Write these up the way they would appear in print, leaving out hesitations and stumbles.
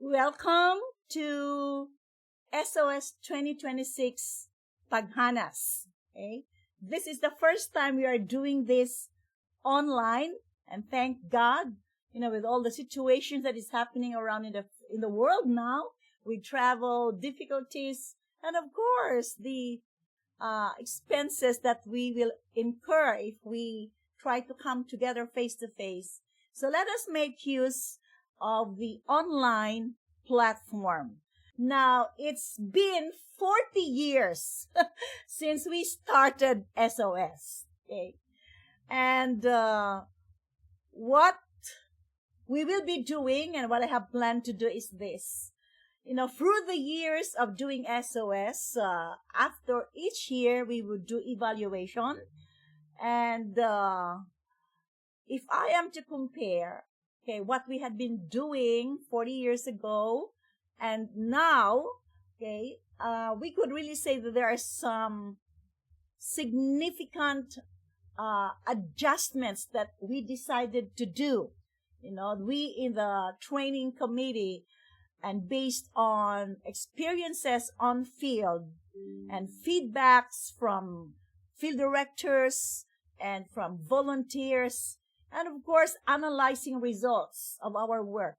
Welcome to SOS 2026 PAGHANAS. Okay? This is the first time we are doing this online, and thank God, with all the situations that is happening around in the world now, with travel difficulties, and of course the expenses that we will incur if we try to come together face to face. So let us make use of the online platform. Now, it's been 40 years since we started SOS. Okay? And what we will be doing and what I have planned to do is this. Through the years of doing SOS, after each year, we would do evaluation. And if I am to compare, what we had been doing 40 years ago and now, we could really say that there are some significant adjustments that we decided to do. We in the training committee, and based on experiences on field and feedbacks from field directors and from volunteers, and of course, analyzing results of our work.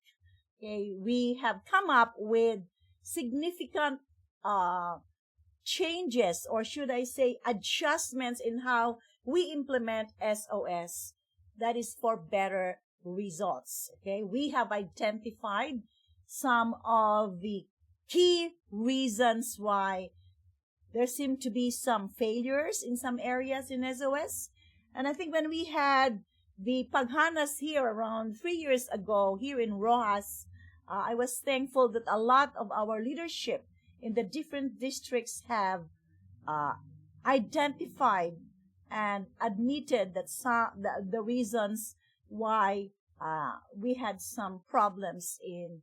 We have come up with significant changes, or should I say adjustments, in how we implement SOS. That is for better results. We have identified some of the key reasons why there seem to be some failures in some areas in SOS. And I think when we had the PAGHANAS here around 3 years ago here in Rojas, I was thankful that a lot of our leadership in the different districts have identified and admitted that the reasons why we had some problems in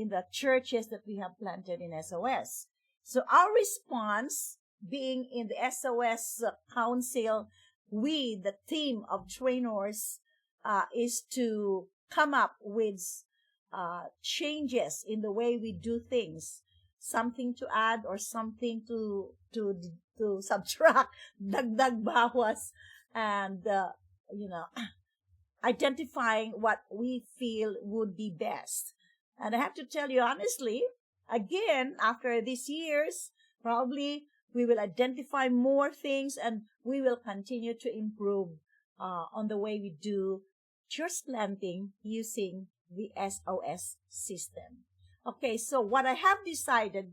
the churches that we have planted in SOS. So our response, being in the SOS Council, we, the team of trainers, is to come up with changes in the way we do things, something to add or something to subtract, dagdag bawas, and identifying what we feel would be best. And I have to tell you honestly, again, after these years, probably we will identify more things and we will continue to improve on the way we do church planting using the SOS system. Okay, so what I have decided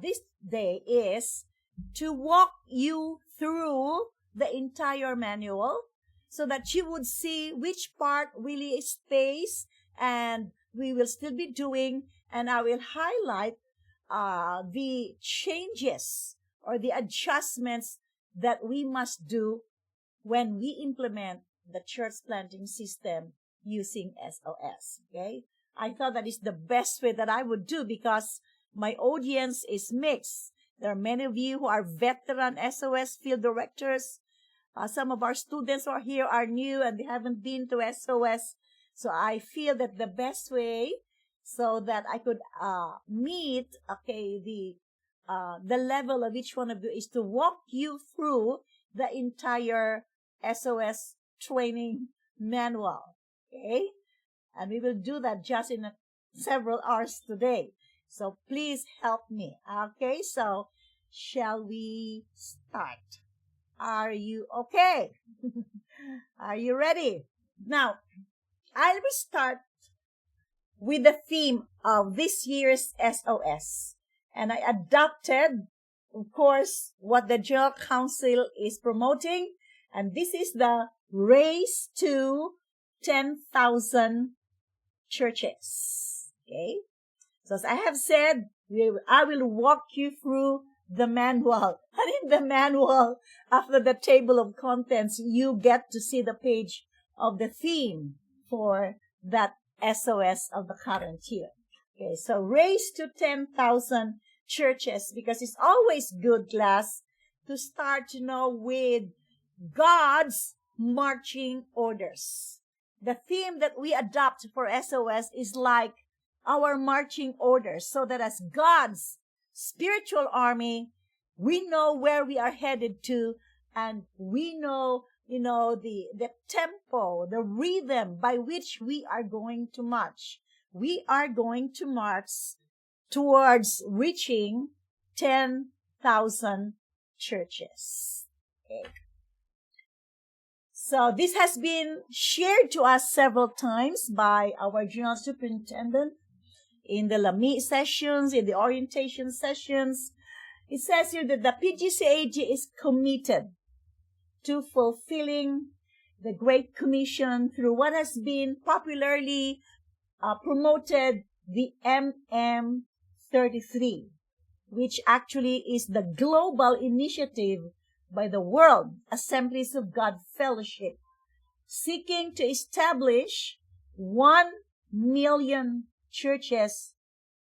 this day is to walk you through the entire manual so that you would see which part really stays and we will still be doing, and I will highlight the changes or the adjustments that we must do when we implement the church planting system using SOS. I thought that is the best way that I would do because my audience is mixed. There are many of you who are veteran SOS field directors. Some of our students who are here are new and they haven't been to SOS. So I feel that the best way so that I could meet the level of each one of you is to walk you through the entire SOS training manual. And we will do that just in several hours today. So please help me. So shall we start? Are you okay? Are you ready? Now, I will start with the theme of this year's SOS. And I adopted, of course, what the General Council is promoting. And this is the Race to 10,000 Churches. So as I have said, I will walk you through the manual. And in the manual, after the table of contents, you get to see the page of the theme for that SOS of the current year. So Race to 10,000 Churches, because it's always good, class, to start, with God's marching orders. The theme that we adopt for SOS is like our marching orders so that as God's spiritual army, we know where we are headed to, and we know, the tempo, the rhythm by which we are going to march. We are going to march towards reaching 10,000 churches. Okay. So this has been shared to us several times by our General Superintendent in the LAMI sessions, in the orientation sessions. It says here that the PGCAG is committed to fulfilling the Great Commission through what has been popularly promoted, the MM33, which actually is the global initiative by the World Assemblies of God Fellowship, seeking to establish 1 million churches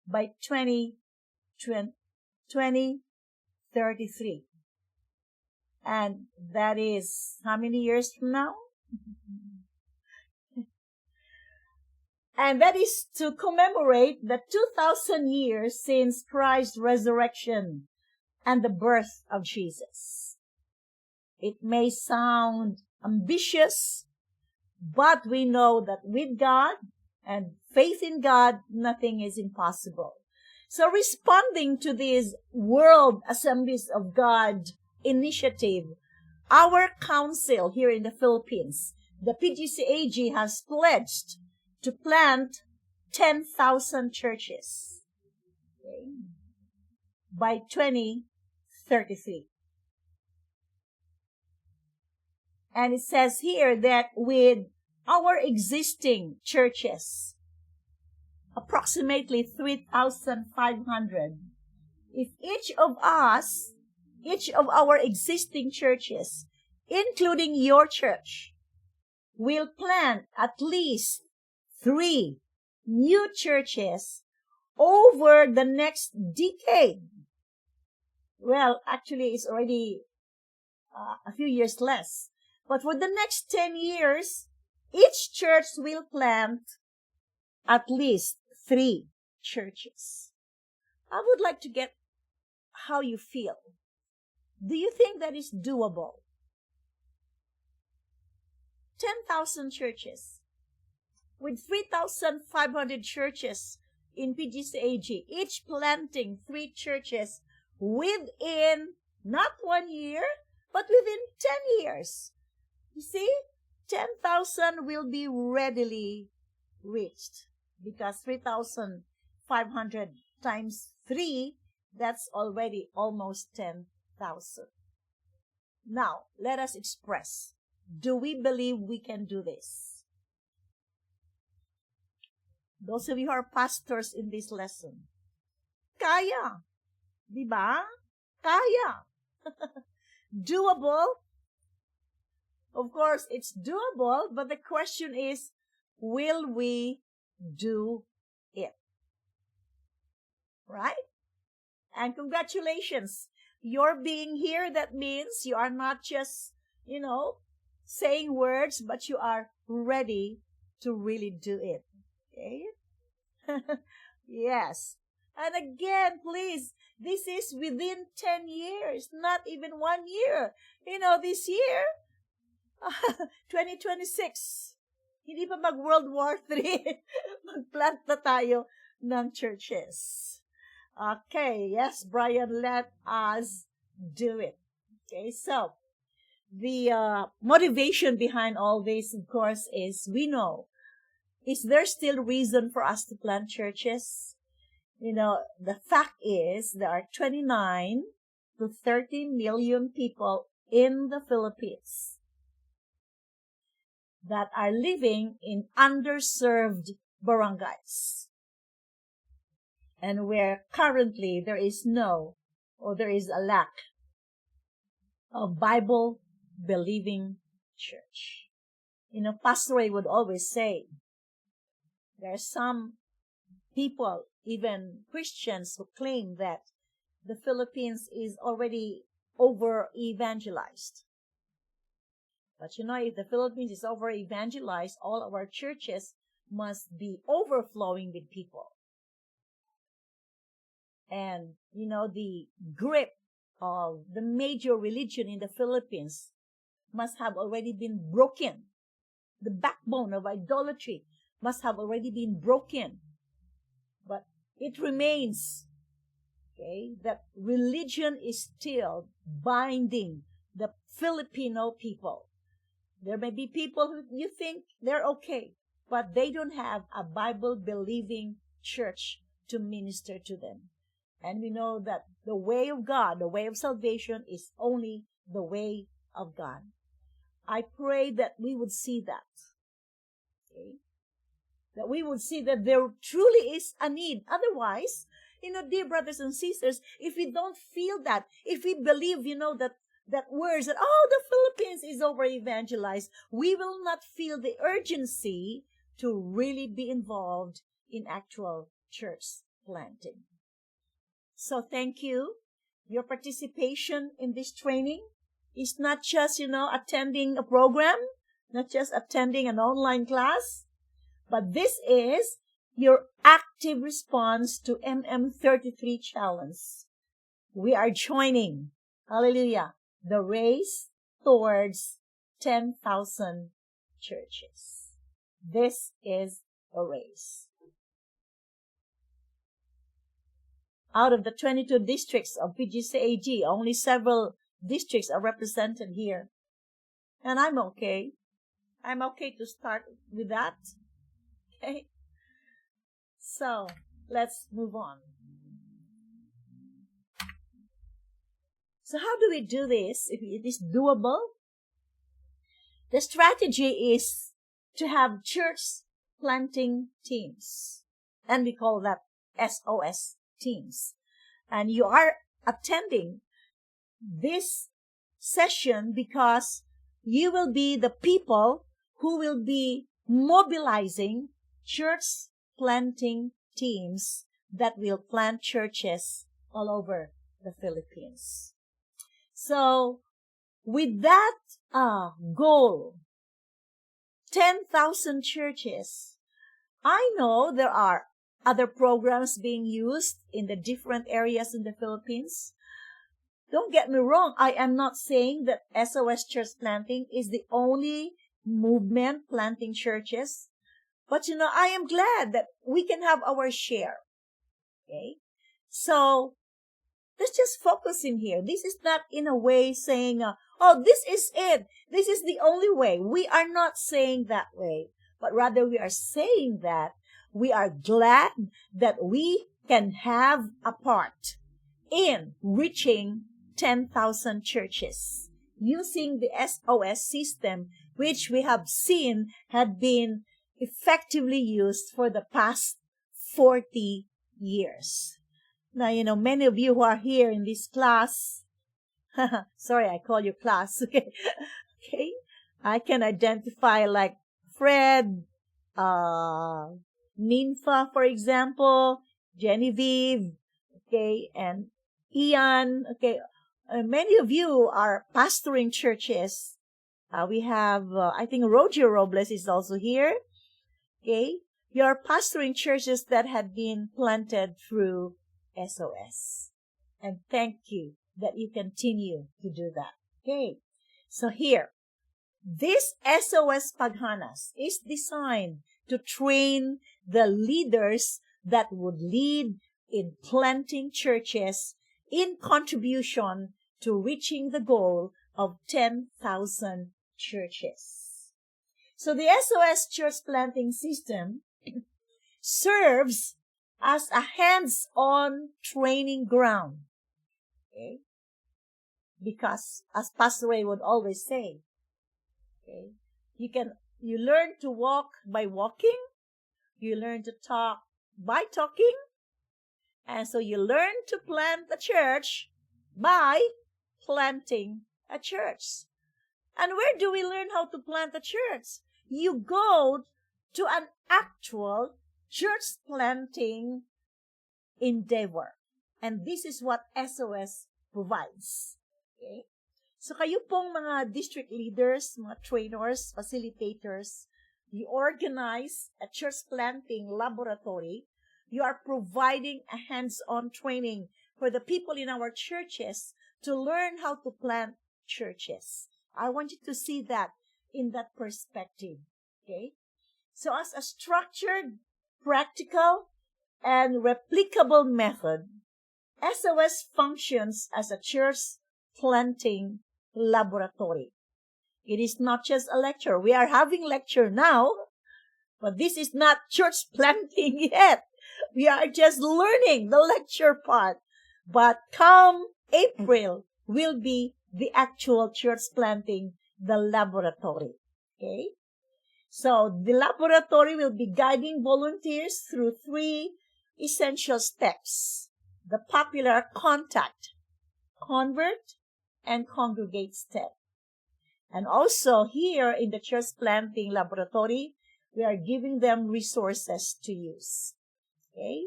by 2033. And that is how many years from now? And that is to commemorate the 2,000 years since Christ's resurrection and the birth of Jesus. It may sound ambitious, but we know that with God and faith in God, nothing is impossible. So responding to this World Assemblies of God initiative, our council here in the Philippines, the PGCAG, has pledged to plant 10,000 churches by 2033. And it says here that with our existing churches, approximately 3,500, if each of our existing churches, including your church, will plant at least 3 new churches over the next decade. Well, actually, it's already a few years less. But for the next 10 years, each church will plant at least 3 churches. I would like to get how you feel. Do you think that is doable? 10,000 churches with 3,500 churches in PGCAG, each planting 3 churches within not 1 year, but within 10 years. You see, 10,000 will be readily reached because 3,500 times 3, that's already almost 10,000. Now, let us express. Do we believe we can do this? Those of you who are pastors in this lesson, kaya. Diba? Kaya. Doable? Of course, it's doable, but the question is, will we do it? Right? And congratulations. You're being here. That means you are not just, saying words, but you are ready to really do it. Okay? Yes. And again, please, this is within 10 years, not even 1 year. This year, 2026, hindi pa mag-World War III, mag-plant na tayo ng churches. Okay, yes, Brian, let us do it. Okay, so the motivation behind all this, of course, is we know, is there still reason for us to plant churches? The fact is there are 29 to 30 million people in the Philippines that are living in underserved barangays, and where currently there is a lack of Bible-believing church. Pastor Ray would always say, there are some people, even Christians, who claim that the Philippines is already over-evangelized. But if the Philippines is over-evangelized, all our churches must be overflowing with people. And, the grip of the major religion in the Philippines must have already been broken. The backbone of idolatry must have already been broken. But it remains, that religion is still binding the Filipino people. There may be people who you think they're okay, but they don't have a Bible-believing church to minister to them. And we know that the way of God, the way of salvation, is only the way of God. I pray that we would see that. That we would see that there truly is a need. Otherwise, dear brothers and sisters, if we don't feel that, if we believe, that words that, the Philippines is over-evangelized, we will not feel the urgency to really be involved in actual church planting. So thank you. Your participation in this training is not just, attending a program, not just attending an online class, but this is your active response to MM33 Challenge. We are joining, hallelujah, the race towards 10,000 churches. This is a race. Out of the 22 districts of PGCAG, only several districts are represented here. And I'm okay. I'm okay to start with that. Okay? So, let's move on. So how do we do this if it is doable? The strategy is to have church planting teams. And we call that SOS teams. And you are attending this session because you will be the people who will be mobilizing church planting teams that will plant churches all over the Philippines. So, with that goal, 10,000 churches, I know there are other programs being used in the different areas in the Philippines. Don't get me wrong, I am not saying that SOS Church Planting is the only movement planting churches. But I am glad that we can have our share. Okay? So, let's just focus in here. This is not in a way saying, this is it. This is the only way. We are not saying that way. But rather we are saying that we are glad that we can have a part in reaching 10,000 churches using the SOS system, which we have seen had been effectively used for the past 40 years. Now, many of you who are here in this class, sorry, I call you class, okay? I can identify like Fred, Ninfa, for example, Genevieve, okay, and Ian, okay. Many of you are pastoring churches. We have, I think Roger Robles is also here. Okay? You are pastoring churches that had been planted through SOS. And thank you that you continue to do that. Okay? So here, this SOS PAGHANAS is designed to train the leaders that would lead in planting churches in contribution to reaching the goal of 10,000 churches. So the SOS church planting system serves as a hands-on training ground. Okay? Because, as Pastor Ray would always say, okay, you learn to walk by walking, you learn to talk by talking, and so you learn to plant a church by planting a church. And where do we learn how to plant a church? You go to an actual church planting endeavor. And this is what SOS provides. Okay? So kayo pong mga district leaders, mga trainers, facilitators, you organize a church planting laboratory. you are providing a hands-on training for the people in our churches to learn how to plant churches. I want you to see that in that perspective. Okay? So as a structured, practical, and replicable method, SOS functions as a church planting laboratory. It is not just a lecture. We are having lecture now, but this is not church planting yet. We are just learning the lecture part. But come April will be the actual church planting, the laboratory. Okay? So the laboratory will be guiding volunteers through 3 essential steps. The popular contact, convert, and congregate step. And also here in the church planting laboratory, we are giving them resources to use. Okay?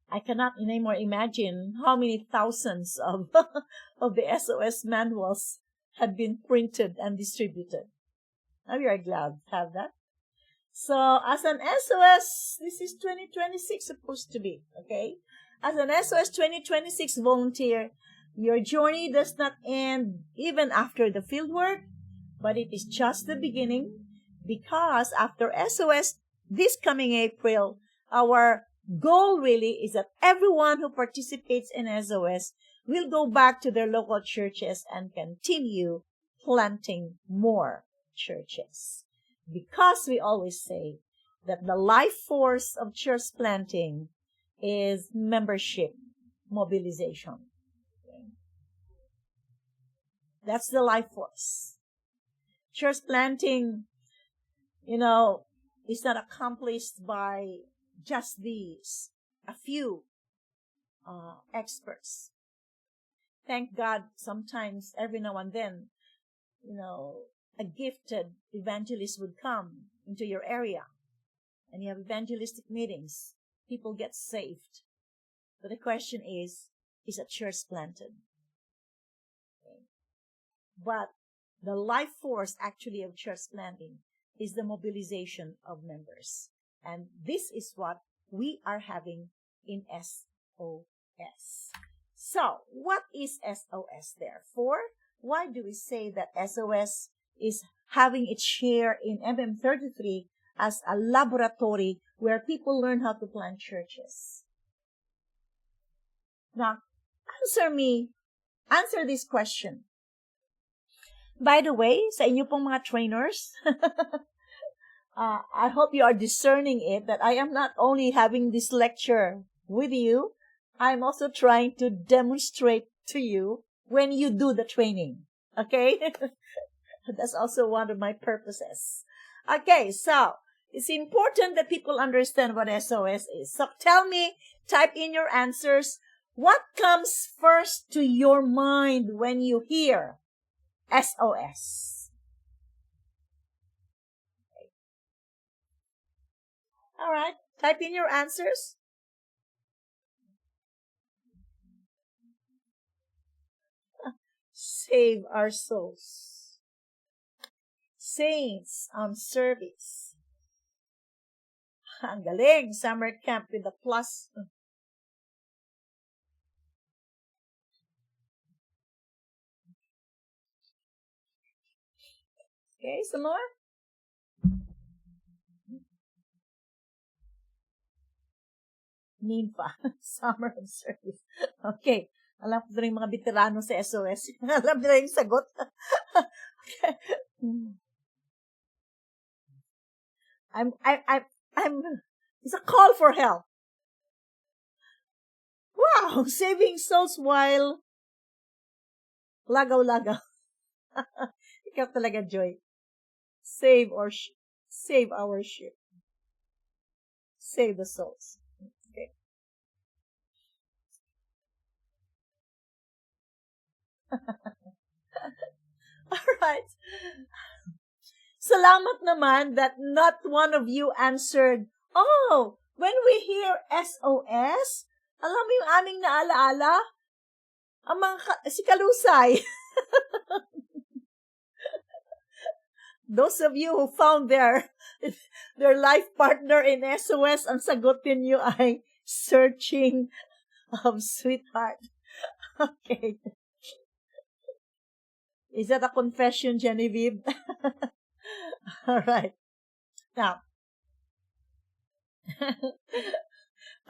I cannot anymore imagine how many thousands of, of the SOS manuals had been printed and distributed. And we are glad to have that. So as an SOS, this is 2026 supposed to be, okay? As an SOS 2026 volunteer, your journey does not end even after the fieldwork, but it is just the beginning, because after SOS this coming April, our goal really is that everyone who participates in SOS will go back to their local churches and continue planting more churches. Because we always say that the life force of church planting is membership mobilization. Okay? That's the life force. Church planting, is not accomplished by just these, a few experts. Thank God sometimes, every now and then, a gifted evangelist would come into your area and you have evangelistic meetings. People get saved. But the question is a church planted? Okay. But the life force actually of church planting is the mobilization of members. And this is what we are having in SOS. So, what is SOS therefore? Why do we say that SOS is having its share in MM33 as a laboratory where people learn how to plant churches? Now, answer this question. By the way, sa inyo pong mga trainers, I hope you are discerning it that I am not only having this lecture with you, I'm also trying to demonstrate to you when you do the training. Okay? That's also one of my purposes. Okay, so it's important that people understand what SOS is. So tell me, type in your answers. What comes first to your mind when you hear SOS? Okay. All right, type in your answers. Save our souls. Saints on service. Ang galing. Summer camp with a plus. Okay, some more? Ninfa. Summer on service. Okay. Alam ko rin mga veterano sa SOS. Alam nila yung sagot. Okay. It's a call for help. Wow! Saving souls while lagaw-lagaw. Ikaw talaga, Joy. Save our ship. Save the souls. Okay. Alright. Salamat naman that not one of you answered, oh, when we hear SOS, alam mo yung aming naalaala? Ang si Kalusay. Those of you who found their life partner in SOS, ang sagutin nyo ay searching of sweetheart. Okay. Is that a confession, Genevieve? All right. Now,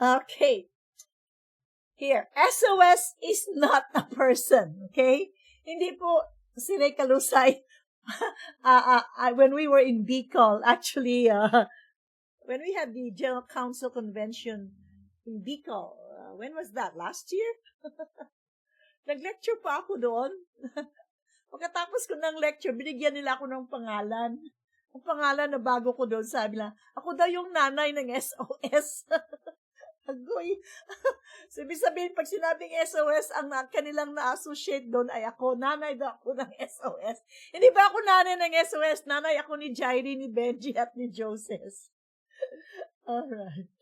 okay. Here, SOS is not a person, okay? Hindi po Sinay Kalusay. When we were in Bicol, actually, when we had the General Council Convention in Bicol, when was that? Last year? Nag-lecture pa ako doon. Pagkatapos ko ng lecture, binigyan nila ako ng pangalan. Ang pangalan na bago ko doon, sabi lang, ako daw yung nanay ng SOS. Agoy. So, ibig sabihin, pag sinabing SOS, ang kanilang na-associate doon ay ako. Nanay daw ako ng SOS. Hindi ba ako nanay ng SOS? Nanay ako ni Jairi, ni Benji, at ni Joseph. Alright.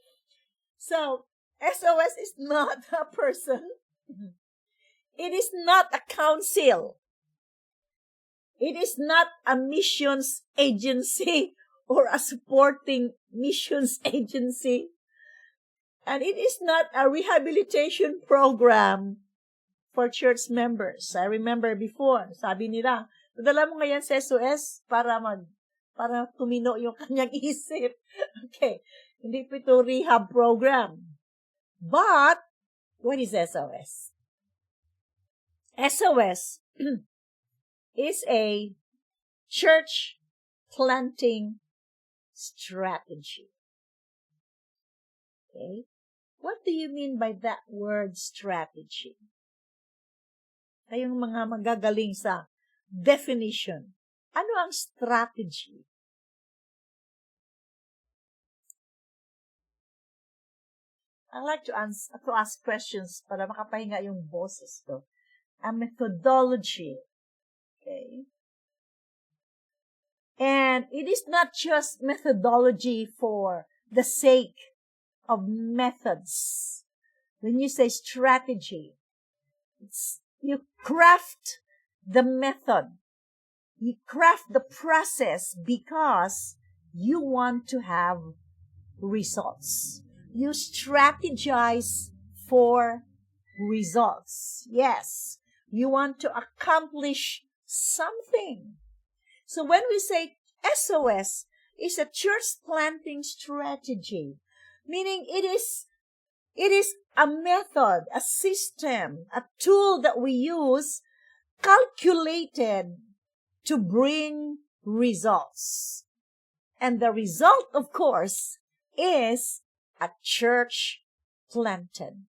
So, SOS is not a person. It is not a council. It is not a missions agency or a supporting missions agency. And it is not a rehabilitation program for church members. I remember before, sabi nila, padala mo ngayon sa SOS para tumino yung kanyang isip. Okay. Hindi po ito rehab program. But, what is SOS? SOS is a church planting strategy. Okay? What do you mean by that word strategy? Kayong mga magagaling sa definition. Ano ang strategy? I like to ask questions para makapahinga yung boses ko. A methodology. Okay? And it is not just methodology for the sake of methods. When you say strategy, you craft the method. You craft the process because you want to have results. You strategize for results. Yes, you want to accomplish something. So when we say SOS is a church planting strategy, meaning it is a method, a system, a tool that we use calculated to bring results. And the result, of course, is a church planted.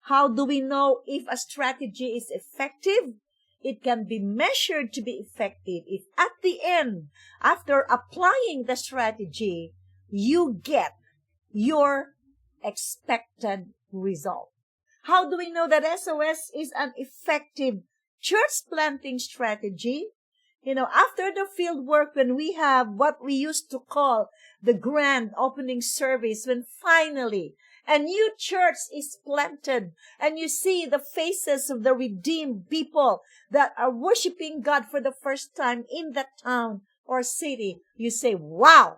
How do we know if a strategy is effective? It can be measured to be effective if at the end, after applying the strategy, you get your expected result. How do we know that SOS is an effective church planting strategy? You know, after the field work, when we have what we used to call the grand opening service, when finally a new church is planted and you see the faces of the redeemed people that are worshiping God for the first time in that town or city, you say, wow,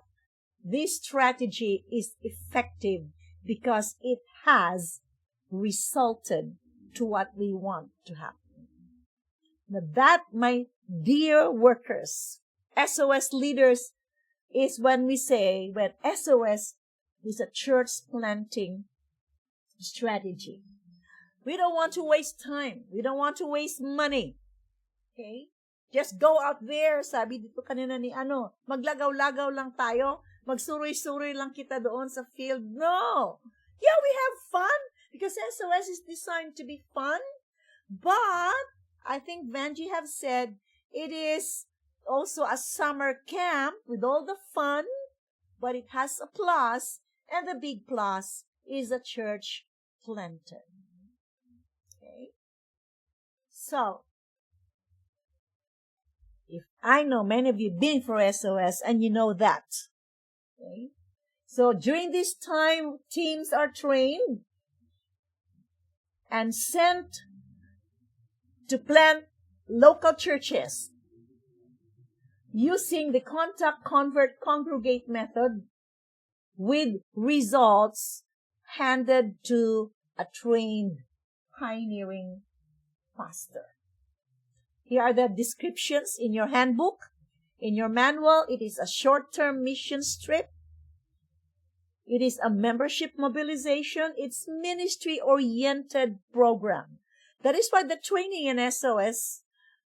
this strategy is effective because it has resulted to what we want to happen. Now that, my dear workers, SOS leaders, is when we say, when SOS is a church planting strategy. We don't want to waste time. We don't want to waste money. Okay? Just go out there, sabi dito kanina ni maglagaw-lagaw lang tayo, magsuroy-suroy lang kita doon sa field. No! Yeah, we have fun because SOS is designed to be fun, but I think Benji have said it is also a summer camp with all the fun, but it has a plus, and the big plus is a church planted. Okay? So, if I know many of you been for SOS and you know that. Okay? So during this time, teams are trained and sent to plant local churches. using the contact, convert, congregate method with results handed to a trained, pioneering pastor. Here are the descriptions in your handbook. In your manual, it is a short-term mission trip. It is a membership mobilization. It's ministry-oriented program. That is why the training in SOS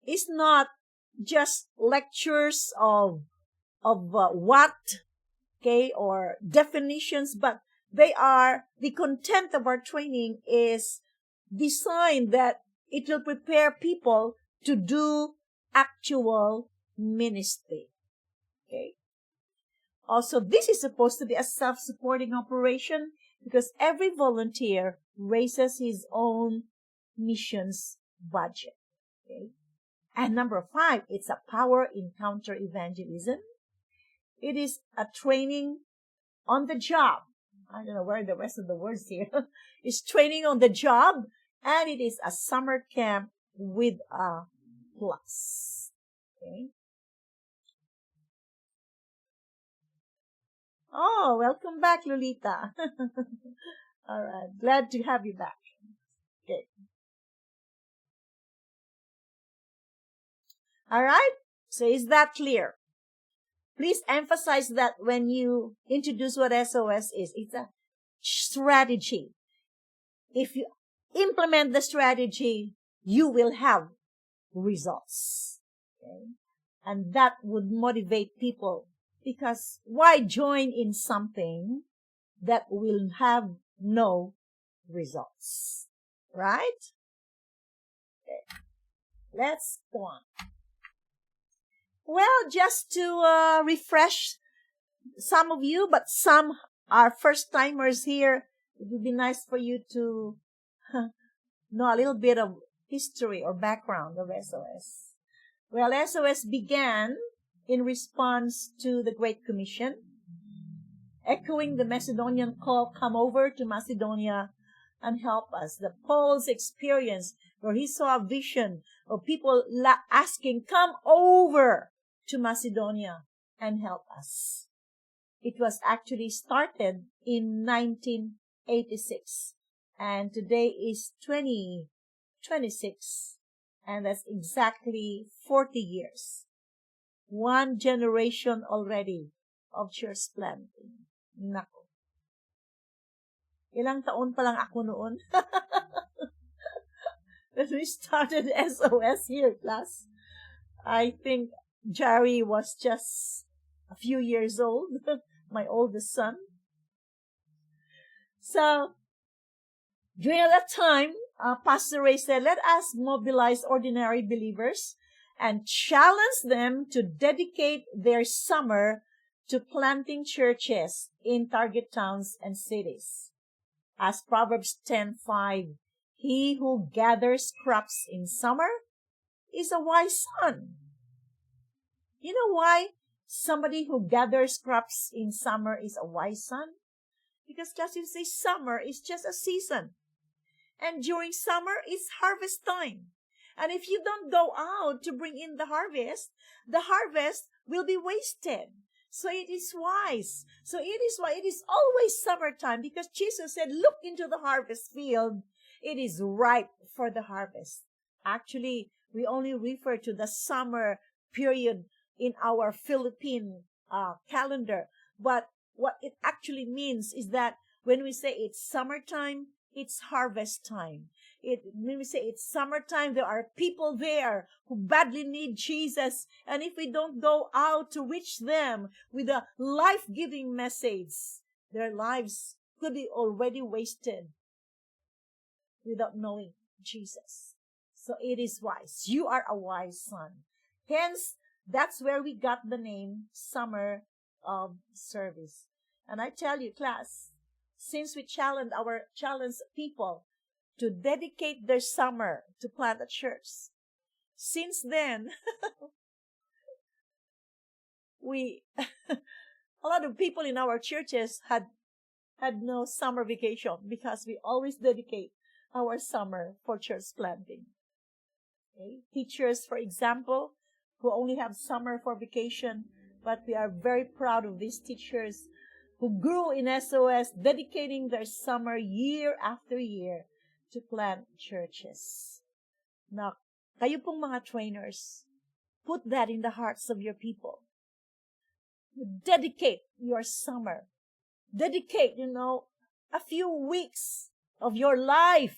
is not just lectures of what, okay, or definitions, but they are, the content of our training is designed that it will prepare people to do actual ministry. Okay. Also, this is supposed to be a self-supporting operation because every volunteer raises his own missions budget. Okay. And number 5, it's a power encounter evangelism. It is a training on the job. I don't know where the rest of the words here. It's training on the job, and it is a summer camp with a plus. Okay. Oh, welcome back, Lolita. All right. Glad to have you back. Okay. All right. So is that clear? Please emphasize that when you introduce what SOS is, it's a strategy. If you implement the strategy, you will have results. Okay? And that would motivate people, because why join in something that will have no results? Right? Okay. Let's go on. Well, just to refresh some of you, but some are first-timers here, it would be nice for you to know a little bit of history or background of SOS. Well, SOS began in response to the Great Commission, echoing the Macedonian call, come over to Macedonia and help us. The Paul's experience, where he saw a vision of people asking, come over to Macedonia and help us. It was actually started in 1986, and today is 2026, and that's exactly 40 years. One generation already of church planting. Nako. Ilang taon pa lang ako noon? When we started SOS here, class. I think Jerry was just a few years old, my oldest son. So, during that time, Pastor Ray said, let us mobilize ordinary believers and challenge them to dedicate their summer to planting churches in target towns and cities. As Proverbs 10:5, he who gathers crops in summer is a wise son. You know why somebody who gathers crops in summer is a wise son? Because just you say summer is just a season. And during summer, it's harvest time. And if you don't go out to bring in the harvest will be wasted. So it is wise. So it is why it is always summertime, because Jesus said, look into the harvest field. It is ripe for the harvest. Actually, we only refer to the summer period in our Philippine calendar. But what it actually means is that when we say it's summertime, it's harvest time. When we say it's summertime, there are people there who badly need Jesus. And if we don't go out to reach them with a life-giving message, their lives could be already wasted without knowing Jesus. So it is wise. You are a wise son. Hence, that's where we got the name Summer of Service. And I tell you, class, since we challenge people to dedicate their summer to plant a church, since then, a lot of people in our churches had no summer vacation because we always dedicate our summer for church planting. Okay? Teachers, for example, who only have summer for vacation, but we are very proud of these teachers who grew in SOS, dedicating their summer year after year to plant churches. Now, kayo pong mga trainers, put that in the hearts of your people. Dedicate your summer. Dedicate, a few weeks of your life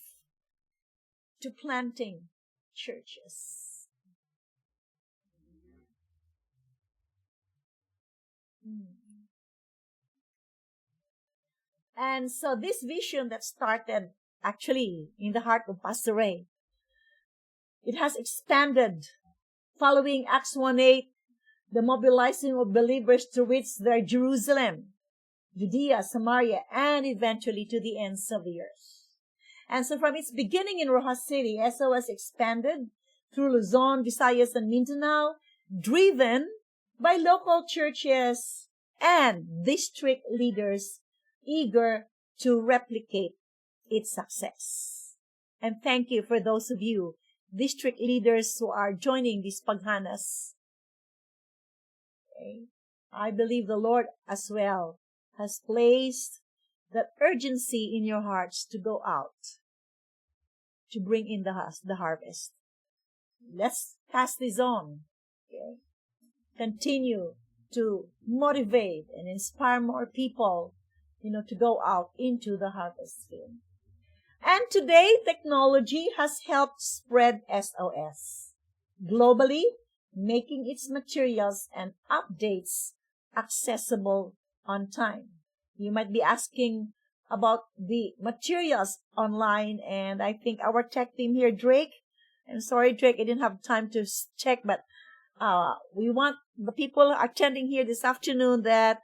to planting churches. And so this vision that started actually in the heart of Pastor Ray, it has expanded following Acts 1:8, the mobilizing of believers to reach their Jerusalem, Judea, Samaria, and eventually to the ends of the earth. And so from its beginning in Rojas City, SOS expanded through Luzon, Visayas, and Mindanao, driven by local churches and district leaders eager to replicate its success. And thank you for those of you, district leaders who are joining these PAGHANAS. Okay. I believe the Lord as well has placed that urgency in your hearts to go out, to bring in the harvest. Let's pass this on. Okay. Continue to motivate and inspire more people, to go out into the harvest field. And today, technology has helped spread SOS globally, making its materials and updates accessible on time. You might be asking about the materials online, and I think our tech team here, Drake, I'm sorry, Drake, I didn't have time to check, but we want the people attending here this afternoon that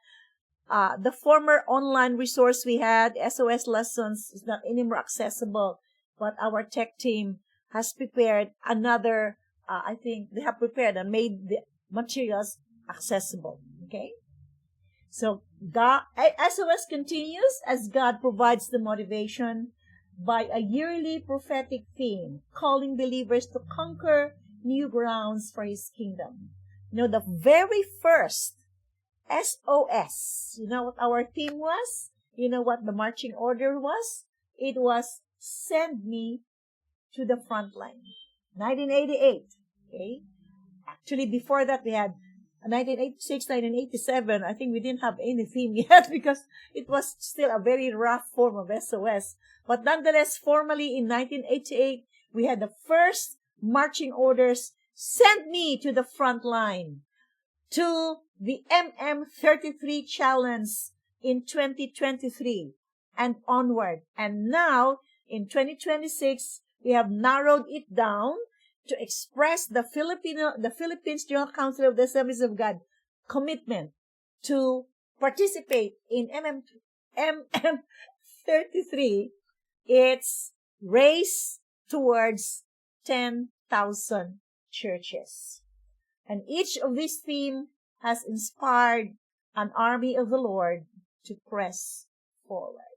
the former online resource we had, SOS Lessons, is not anymore accessible, but our tech team has prepared another, I think they have prepared and made the materials accessible, okay? So SOS continues as God provides the motivation by a yearly prophetic theme, calling believers to conquer new grounds for His kingdom. The very first SOS, what our theme was? What the marching order was? It was, send me to the front line. 1988, okay? Actually, before that, we had 1986, 1987. I think we didn't have any theme yet because it was still a very rough form of SOS. But nonetheless, formally in 1988, we had the first marching orders, send me to the front line, to the MM33 challenge in 2023 and onward. And now, in 2026, we have narrowed it down to express the Philippines General Council of the Assemblies of God commitment to participate in MM33. It's race towards 10,000 churches. And each of these themes has inspired an army of the Lord to press forward.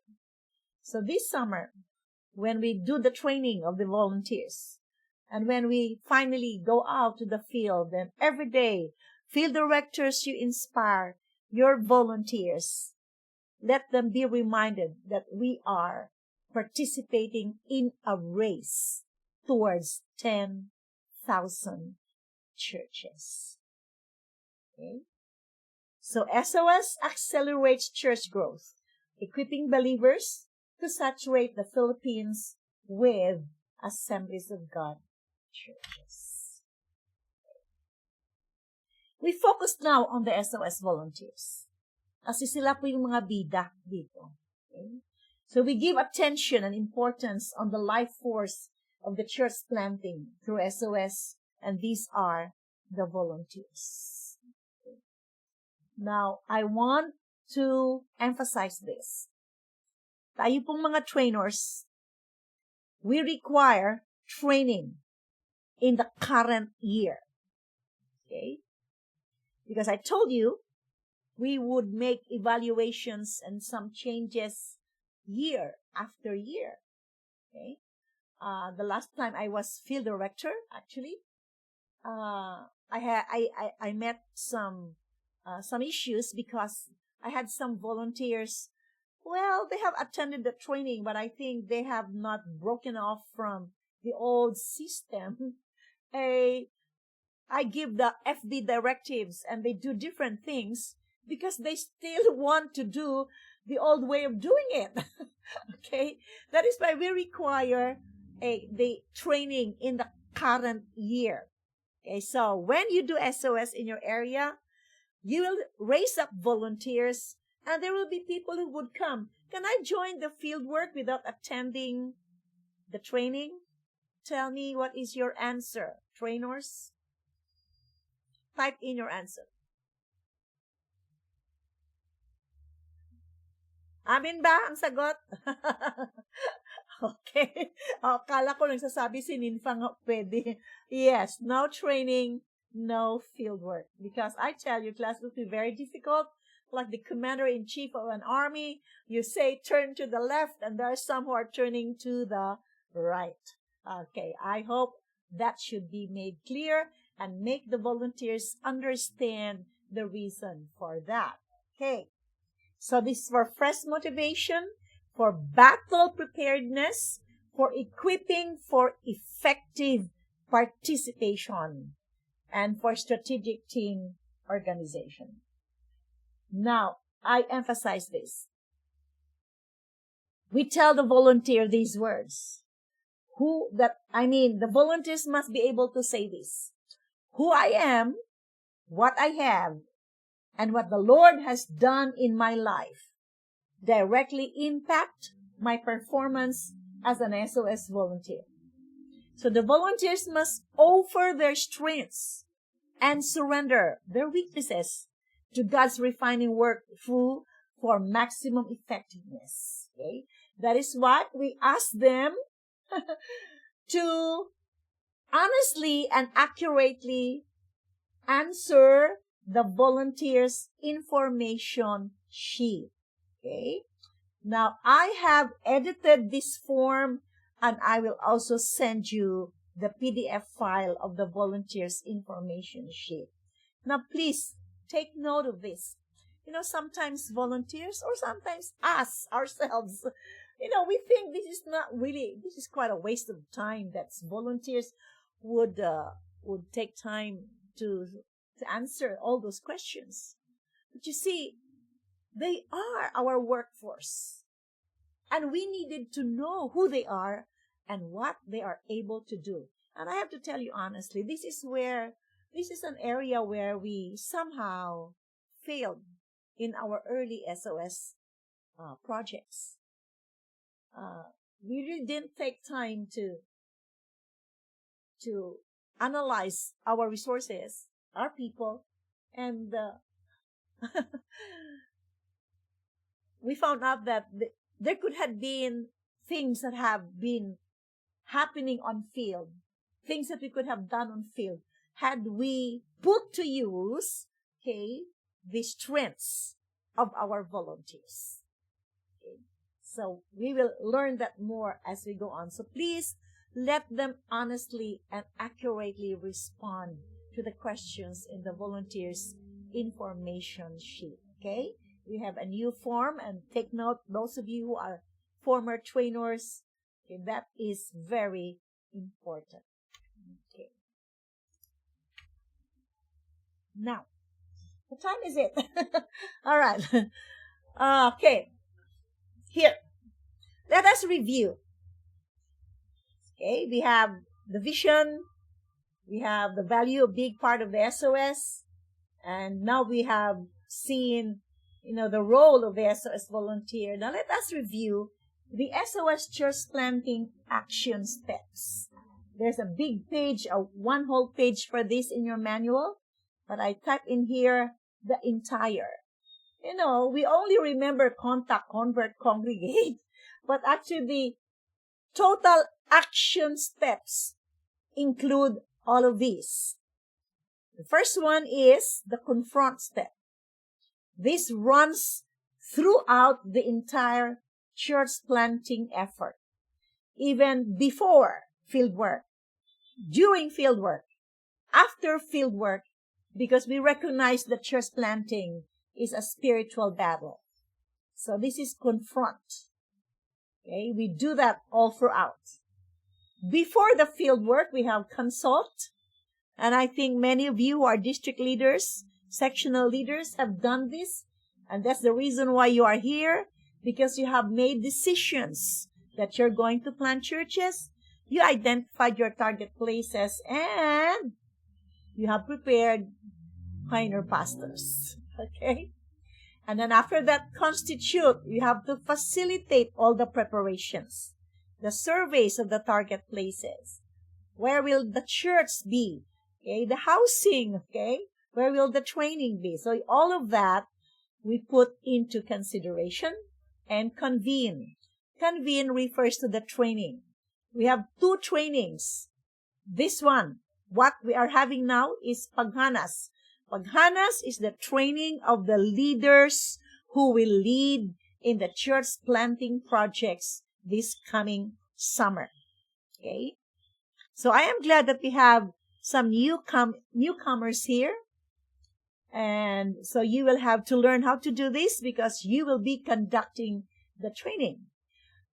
So this summer, when we do the training of the volunteers, and when we finally go out to the field, and every day, field directors, you inspire your volunteers. Let them be reminded that we are participating in a race towards 10,000 churches. Okay? So SOS accelerates church growth, equipping believers to saturate the Philippines with Assemblies of God churches. We focus now on the SOS volunteers. Kasi sila po yung mga bida dito. Okay? So we give attention and importance on the life force of the church planting through SOS, and these are the volunteers. Okay. Now, I want to emphasize this. Tayo pong mga trainers, we require training in the current year. Okay? Because I told you, we would make evaluations and some changes year after year. Okay? The last time I was field director, actually, I met some issues because I had some volunteers. Well, they have attended the training, but I think they have not broken off from the old system. I give the FD directives and they do different things because they still want to do the old way of doing it. Okay? That is why we require the training in the current year. Okay, so when you do SOS in your area, you will raise up volunteers and there will be people who would come. Can I join the field work without attending the training? Tell me, what is your answer, trainers? Type in your answer. Amin ba ang sagot? Okay. Kala ko nagsasabi si Ninfang pwede. Yes, no training, no field work. Because I tell you, class will be very difficult. Like the commander-in-chief of an army, you say turn to the left, and there are some who are turning to the right. Okay, I hope that should be made clear and make the volunteers understand the reason for that. Okay, so this is for fresh motivation, for battle preparedness, for equipping for effective participation, and for strategic team organization. Now, I emphasize this. We tell the volunteer these words. The volunteers must be able to say this. Who I am, what I have, and what the Lord has done in my life directly impact my performance as an SOS volunteer. So the volunteers must offer their strengths and surrender their weaknesses to God's refining work for maximum effectiveness. Okay? That is what we ask them to honestly and accurately answer the volunteer's information sheet. Okay? Now, I have edited this form and I will also send you the PDF file of the volunteer's information sheet. Now, please take note of this. Sometimes volunteers or sometimes us ourselves, we think this is quite a waste of time, that volunteers would take time to answer all those questions. But you see, they are our workforce. And we needed to know who they are and what they are able to do. And I have to tell you honestly, this is an area where we somehow failed in our early SOS projects. We really didn't take time to analyze our resources, our people, and we found out that there could have been things that have been happening on field, things that we could have done on field, had we put to use, the strengths of our volunteers. Okay? So we will learn that more as we go on. So please let them honestly and accurately respond to the questions in the volunteers' information sheet. Okay? We have a new form, and take note, those of you who are former trainers, that is very important. Okay. Now, what time is it? All right. Okay. Here. Let us review. Okay. We have the vision. We have the value, a big part of the SOS. And now we have seen, the role of the SOS volunteer. Now let us review the SOS church planting action steps. There's a big page, one whole page for this in your manual, but I type in here the entire. We only remember contact, convert, congregate, but actually the total action steps include all of these. The first one is the confront step. This runs throughout the entire church planting effort, even before field work, during field work, after field work, because we recognize that church planting is a spiritual battle. So this is confront. Okay, we do that all throughout. Before the field work, we have consult. And I think many of you who are district leaders, sectional leaders have done this. And that's the reason why you are here, because you have made decisions that you're going to plant churches. You identified your target places and you have prepared pioneer pastors. Okay? And then after that, constitute, you have to facilitate all the preparations, the surveys of the target places. Where will the church be? Okay, the housing, okay? Where will the training be? So all of that we put into consideration and convene. Convene refers to the training. We have 2 trainings. This one, what we are having now is PAGHANAS. PAGHANAS is the training of the leaders who will lead in the church planting projects this coming summer. Okay? So I am glad that we have some newcomers here. And so you will have to learn how to do this because you will be conducting the training.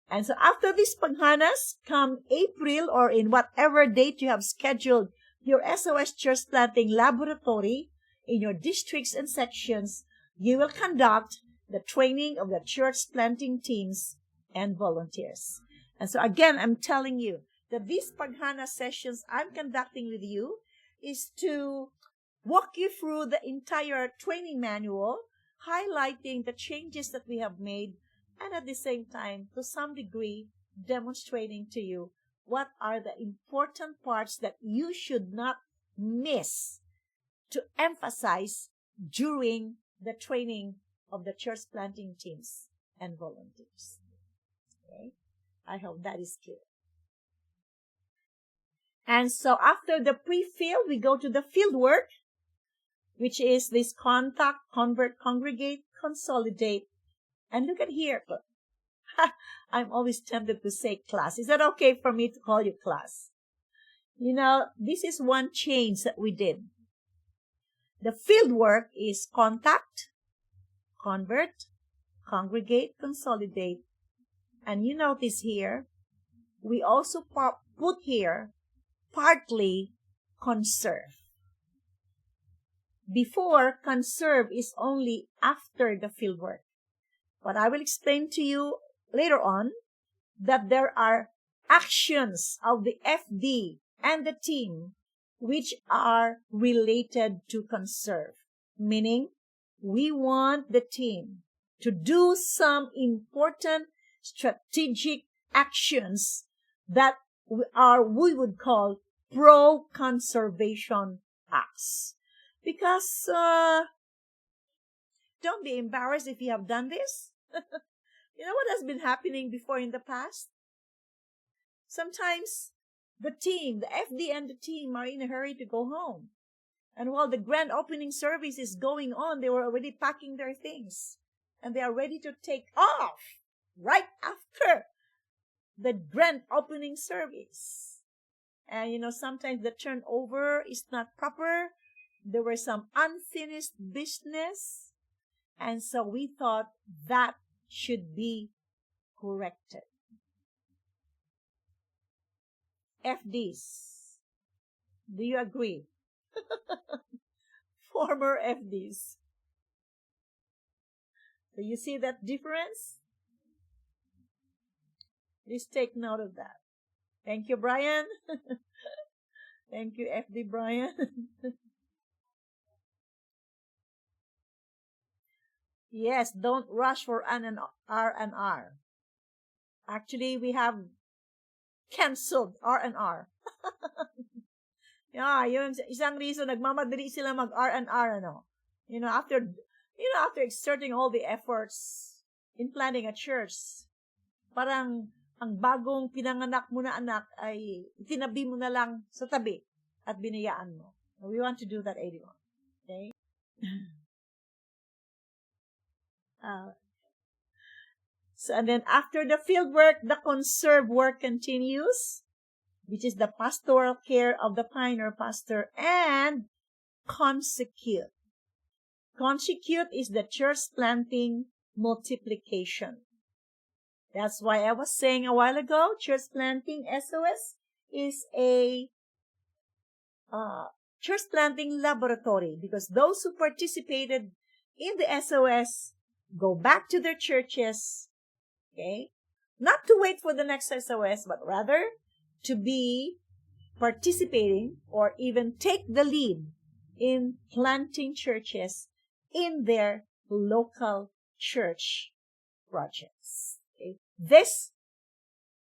And so after this PAGHANAS, come April or in whatever date you have scheduled your SOS Church Planting Laboratory in your districts and sections, you will conduct the training of the church planting teams and volunteers. And so again, I'm telling you that these PAGHANAS sessions I'm conducting with you is to walk you through the entire training manual, highlighting the changes that we have made, and at the same time, to some degree, demonstrating to you what are the important parts that you should not miss to emphasize during the training of the church planting teams and volunteers. Okay? I hope that is clear. And so after the pre-field, we go to the field work, which is this contact, convert, congregate, consolidate. And look at here. I'm always tempted to say class. Is that okay for me to call you class? You know, this is one change that we did. The field work is contact, convert, congregate, consolidate. And you notice here, we also put here partly conserve. Before, conserve is only after the field work. But I will explain to you later on that there are actions of the FD and the team which are related to conserve. Meaning, we want the team to do some important strategic actions that we would call pro-conservation acts. Because don't be embarrassed if you have done this. You know what has been happening before in the past? Sometimes the team, the FD and the team are in a hurry to go home. And while the grand opening service is going on, they were already packing their things. And they are ready to take off right after the grand opening service. And you know, sometimes the turnover is not proper. There were some unfinished business. And so we thought that should be corrected. FDs, do you agree? Former FDs. So you see that difference? Please take note of that. Thank you, Brian. Thank you, FD Brian. Yes, don't rush for an R&R. Actually, we have canceled R&R. Yeah, yung isang reason nagmamadali sila mag-R&R, ano. After exerting all the efforts in planning a church, parang ang bagong pinanganak mo na anak ay itinabi mo na lang sa tabi at binayaan mo. We want to do that, everyone. Okay? So, and then after the field work, the conserve work continues. which is the pastoral care of the pioneer pastor, and consecute. Consecute is the church planting multiplication. That's why I was saying a while ago, church planting SOS is a church planting laboratory, because those who participated in the SOS go back to their churches, okay? Not to wait for the next SOS, but rather to be participating or even take the lead in planting churches in their local church projects. Okay? This,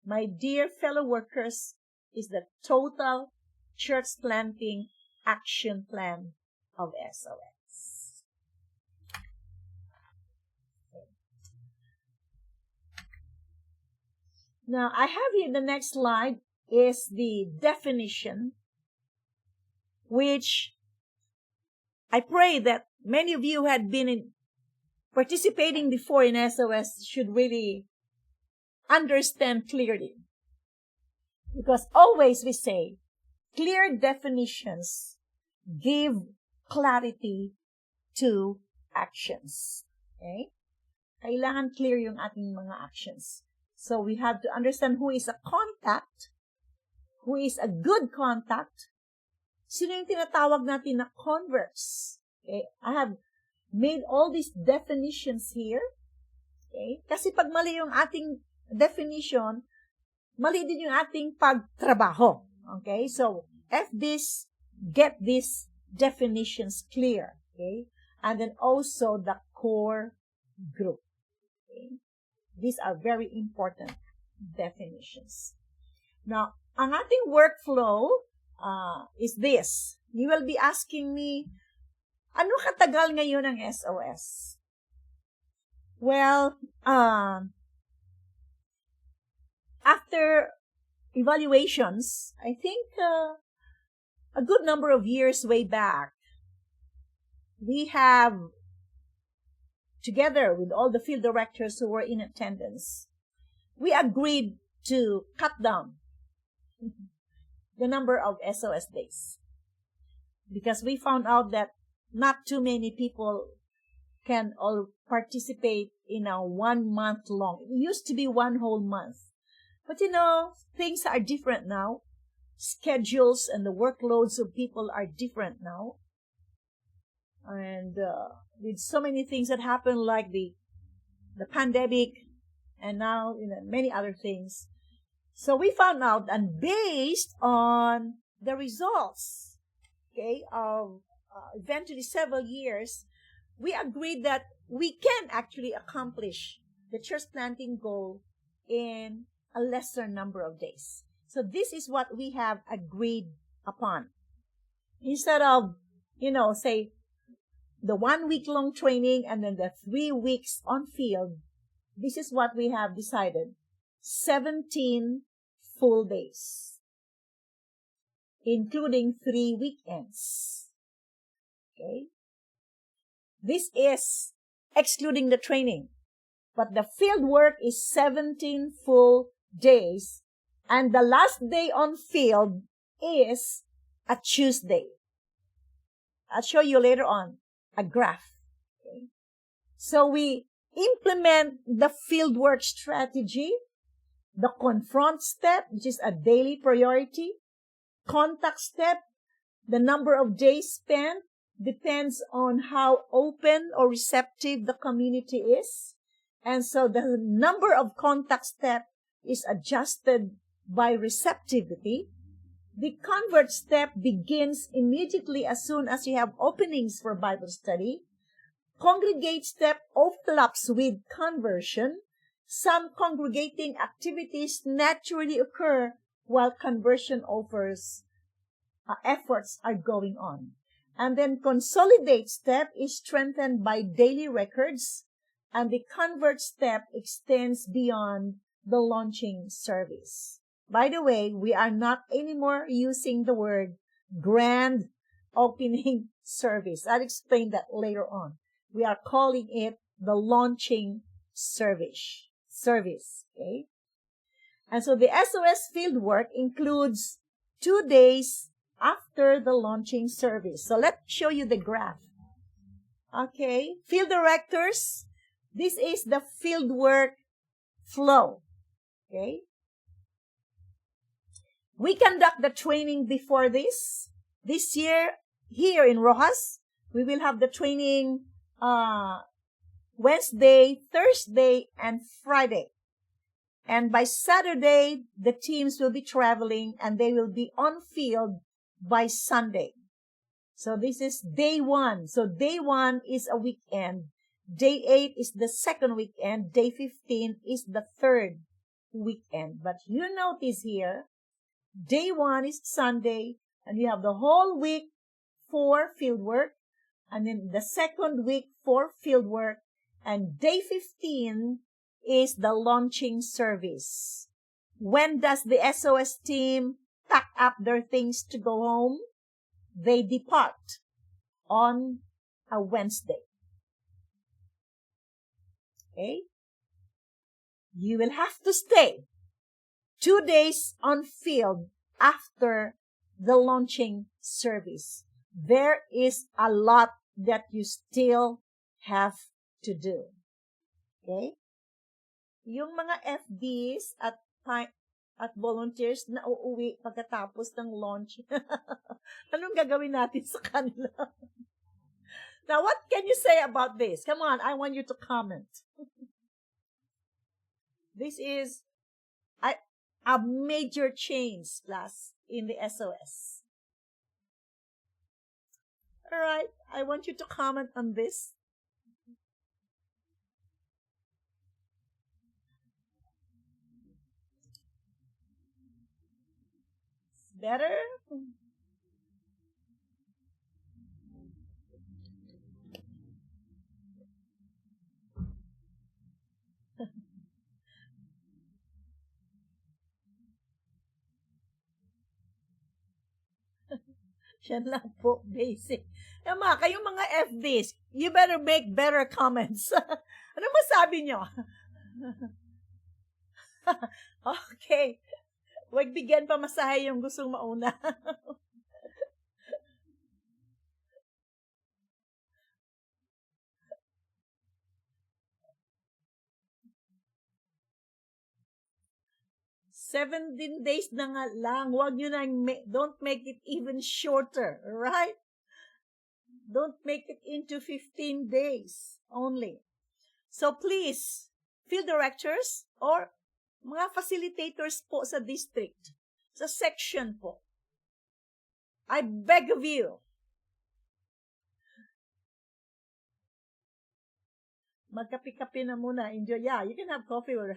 my dear fellow workers, is the total church planting action plan of SOS. Okay. Now, I have here the next slide is the definition, which I pray that many of you who had been participating before in SOS should really understand clearly. Because always we say, clear definitions give clarity to actions. Okay? Kailangan clear yung ating mga actions. So we have to understand who is a contact, who is a good contact, sino yung tinatawag natin na converts. Okay? I have made all these definitions here. Okay? Kasi pag mali yung ating definition, mali din yung ating pagtrabaho. Okay? So, get these definitions clear. Okay? And then also the core group. Okay? These are very important definitions. Now, ang ating workflow is this. You will be asking me, ano katagal ngayon ang SOS? Well, after evaluations, I think a good number of years way back, we have, together with all the field directors who were in attendance, we agreed to cut down the number of SOS days. Because we found out that not too many people can all participate in a 1 month long. It used to be 1 whole month. But things are different now. Schedules and the workloads of people are different now. And with so many things that happen, like the pandemic, and now many other things. So we found out, and based on the results, okay, of eventually several years, we agreed that we can actually accomplish the church planting goal in a lesser number of days. So this is what we have agreed upon. Instead of, say, the 1 week long training and then the 3 weeks on field, this is what we have decided. 17 full days, including 3 weekends. Okay? This is excluding the training. But the field work is 17 full days. And the last day on field is a Tuesday. I'll show you later on a graph. Okay? So we implement the fieldwork strategy, the confront step, which is a daily priority, contact step, the number of days spent depends on how open or receptive the community is. And so the number of contact step is adjusted by receptivity. The convert step begins immediately as soon as you have openings for Bible study. Congregate step overlaps with conversion. Some congregating activities naturally occur while conversion efforts are going on. And then consolidate step is strengthened by daily records, and the convert step extends beyond the launching service. By the way, we are not anymore using the word grand opening service. I'll explain that later on. We are calling it the launching service. Okay? And so the SOS fieldwork includes 2 days after the launching service. So let's show you the graph. Okay, field directors, this is the fieldwork flow. Okay. We conduct the training before this. This year, here in Rojas, we will have the training Wednesday, Thursday, and Friday. And by Saturday, the teams will be traveling and they will be on field by Sunday. So this is day 1. So day 1 is a weekend. Day 8 is the second weekend. Day 15 is the third weekend. But you notice here, day 1 is Sunday, and you have the whole week for fieldwork, and then the second week for fieldwork, and day 15 is the launching service. When does the SOS team pack up their things to go home? They depart on a Wednesday. Okay? You will have to stay 2 days on field after the launching service. There is a lot that you still have to do. Okay? Yung mga FDs at volunteers na uuwi pagkatapos ng launch. Anong gagawin natin sa kanila? Now, what can you say about this? Come on, I want you to comment. This is a major change, class, in the SOS. All right, I want you to comment on this. Better? Yan lang po, basic. Kayong mga FDs, you better make better comments. Ano masabi nyo? Okay. Huwag bigyan pa masahe yung gustong mauna. $17 days na nga lang. Huwag nyo na, don't make it even shorter, right? Don't make it into 15 days only. So please, field directors or mga facilitators po sa district, sa section po, I beg of you, magkapi-kapi na muna. Enjoy. Yeah, you can have coffee or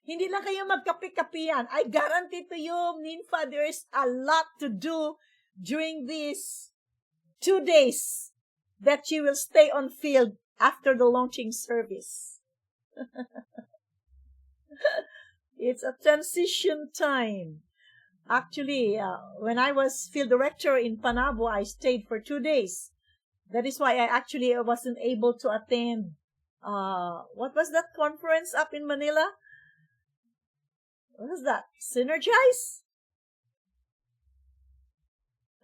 hindi lang kayo magkapi-kapian. I guarantee to you, Ninfa, there is a lot to do during these 2 days that you will stay on field after the launching service. It's a transition time. Actually, when I was field director in Panabo, I stayed for 2 days. That is why I wasn't able to attend, what was that conference up in Manila? What was that? Synergize?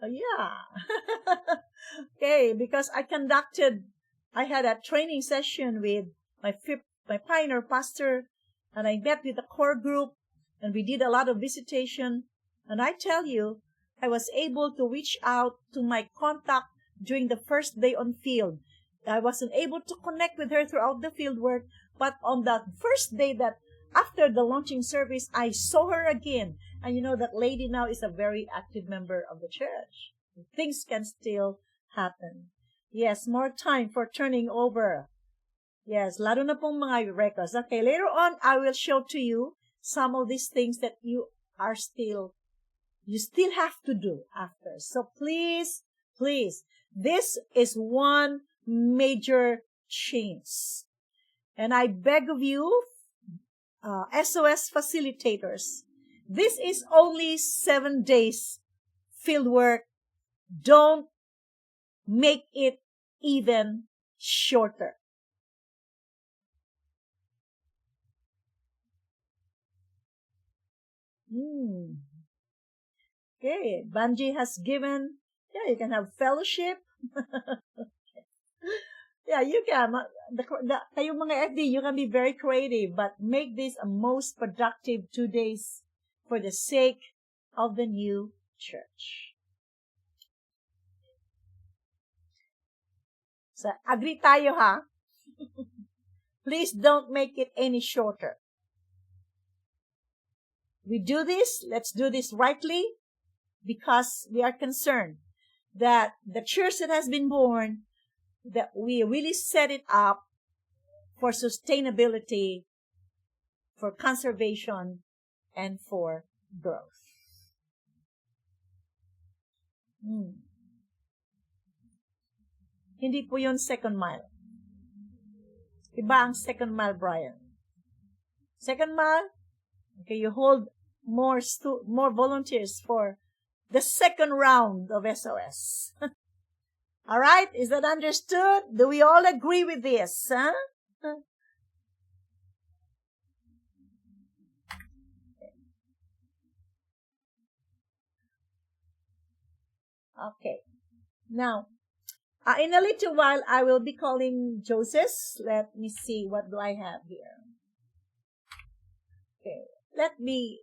Oh, yeah. Okay, because I had a training session with my pioneer pastor, and I met with the core group, and we did a lot of visitation. And I tell you, I was able to reach out to my contact during the first day on field. I wasn't able to connect with her throughout the field work, but on the first day that after the launching service, I saw her again. And you know, that lady now is a very active member of the church. Things can still happen. Yes, more time for turning over. Yes, lalo na pong mga records. Okay, later on, I will show to you some of these things that you still have to do after. So please, this is one major change. And I beg of you, SOS facilitators, this is only 7 days field work. Don't make it even shorter. Mm. Okay, Banji has given, yeah, you can have fellowship. Yeah, you can. Kayong mga FD, you can be very creative, but make this a most productive 2 days for the sake of the new church. So, agree tayo ha? Please don't make it any shorter. We do this, let's do this rightly, because we are concerned that the church that has been born, that we really set it up for sustainability, for conservation, and for growth. Hindi po yun second mile. Iba ang second mile, Brian. Second mile, okay, you hold more volunteers for the second round of SOS. All right? Is that understood? Do we all agree with this? Huh? Okay. Now, in a little while, I will be calling Joseph. Let me see. What do I have here? Okay. Let me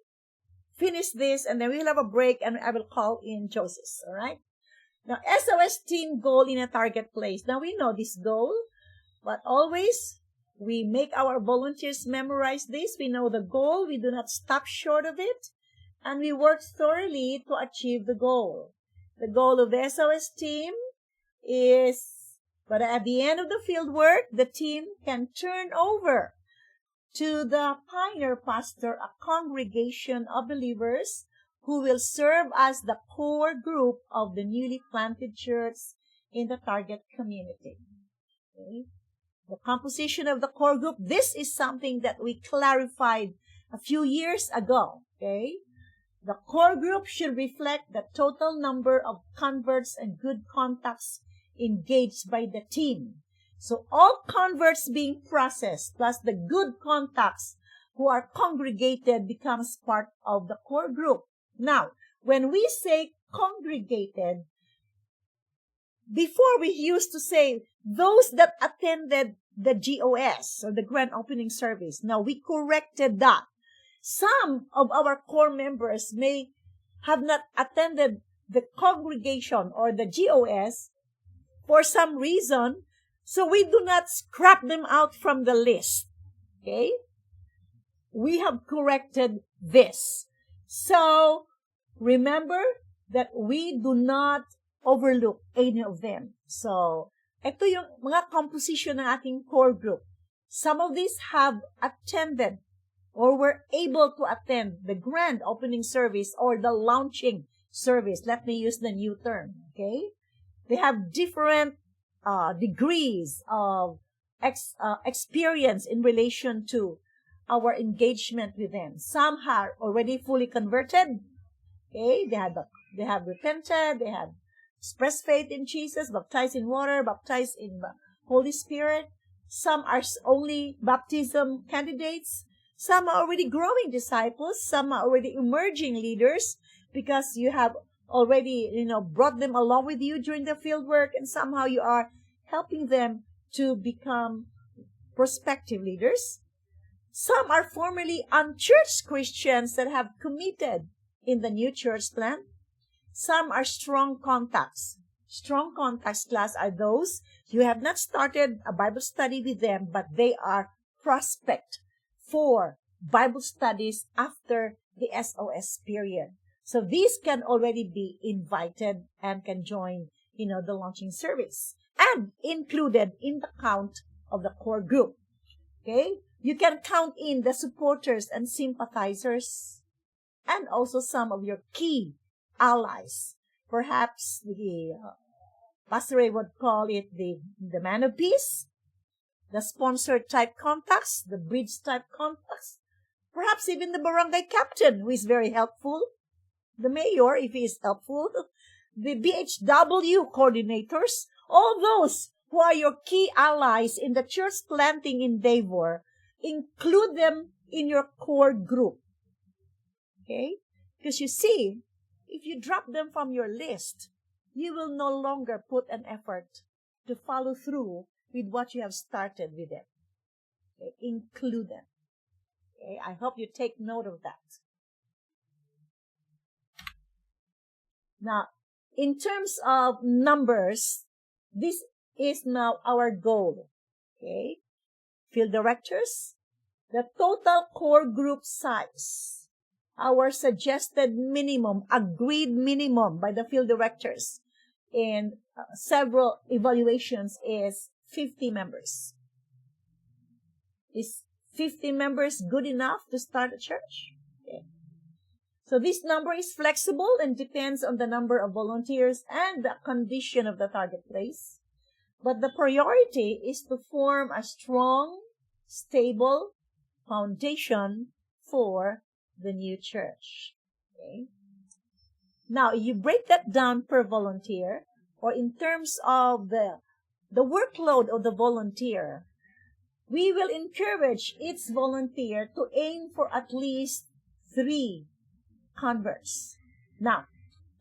finish this, and then we'll have a break, and I will call in Joseph. All right? Now, SOS team goal in a target place. Now, we know this goal, but always we make our volunteers memorize this. We know the goal. We do not stop short of it, and we work thoroughly to achieve the goal. The goal of the SOS team is, but at the end of the field work, the team can turn over to the pioneer pastor a congregation of believers who will serve as the core group of the newly planted church in the target community. Okay? The composition of the core group, this is something that we clarified a few years ago. Okay? The core group should reflect the total number of converts and good contacts engaged by the team. So all converts being processed plus the good contacts who are congregated becomes part of the core group. Now, when we say congregated, before we used to say those that attended the GOS or the grand opening service. Now, we corrected that. Some of our core members may have not attended the congregation or the GOS for some reason, so we do not scrap them out from the list. Okay? We have corrected this. So, remember that we do not overlook any of them. So, ito yung mga composition ng ating core group. Some of these have attended or were able to attend the grand opening service or the launching service. Let me use the new term, okay? They have different degrees of experience in relation to our engagement with them. Some are already fully converted, okay? They have repented, they have expressed faith in Jesus, baptized in water, baptized in the Holy Spirit. Some are only baptism candidates. Some are already growing disciples. Some are already emerging leaders because you have already, brought them along with you during the field work, and somehow you are helping them to become prospective leaders. Some are formerly unchurched Christians that have committed in the new church plant. Some are strong contacts. Strong contacts class are those you have not started a Bible study with them, but they are prospect for Bible studies after the SOS period. So these can already be invited and can join, the launching service and included in the count of the core group. Okay? You can count in the supporters and sympathizers and also some of your key allies. Perhaps the Pastor Ray would call it the man of peace, the sponsored type contacts, the bridge type contacts, perhaps even the barangay captain who is very helpful, the mayor if he is helpful, the BHW coordinators, all those who are your key allies in the church planting endeavor, include them in your core group. Okay? Because you see, if you drop them from your list, you will no longer put an effort to follow through with what you have started with them. Okay? Include them. Okay? I hope you take note of that. Now, in terms of numbers, this is now our goal. Okay? Field directors, the total core group size, our suggested minimum, agreed minimum by the field directors in several evaluations is 50 members. Is 50 members good enough to start a church? Okay. So this number is flexible and depends on the number of volunteers and the condition of the target place. But the priority is to form a strong, stable foundation for the new church. Okay? Now, you break that down per volunteer, or in terms of the workload of the volunteer. We will encourage each volunteer to aim for at least 3 converts. Now,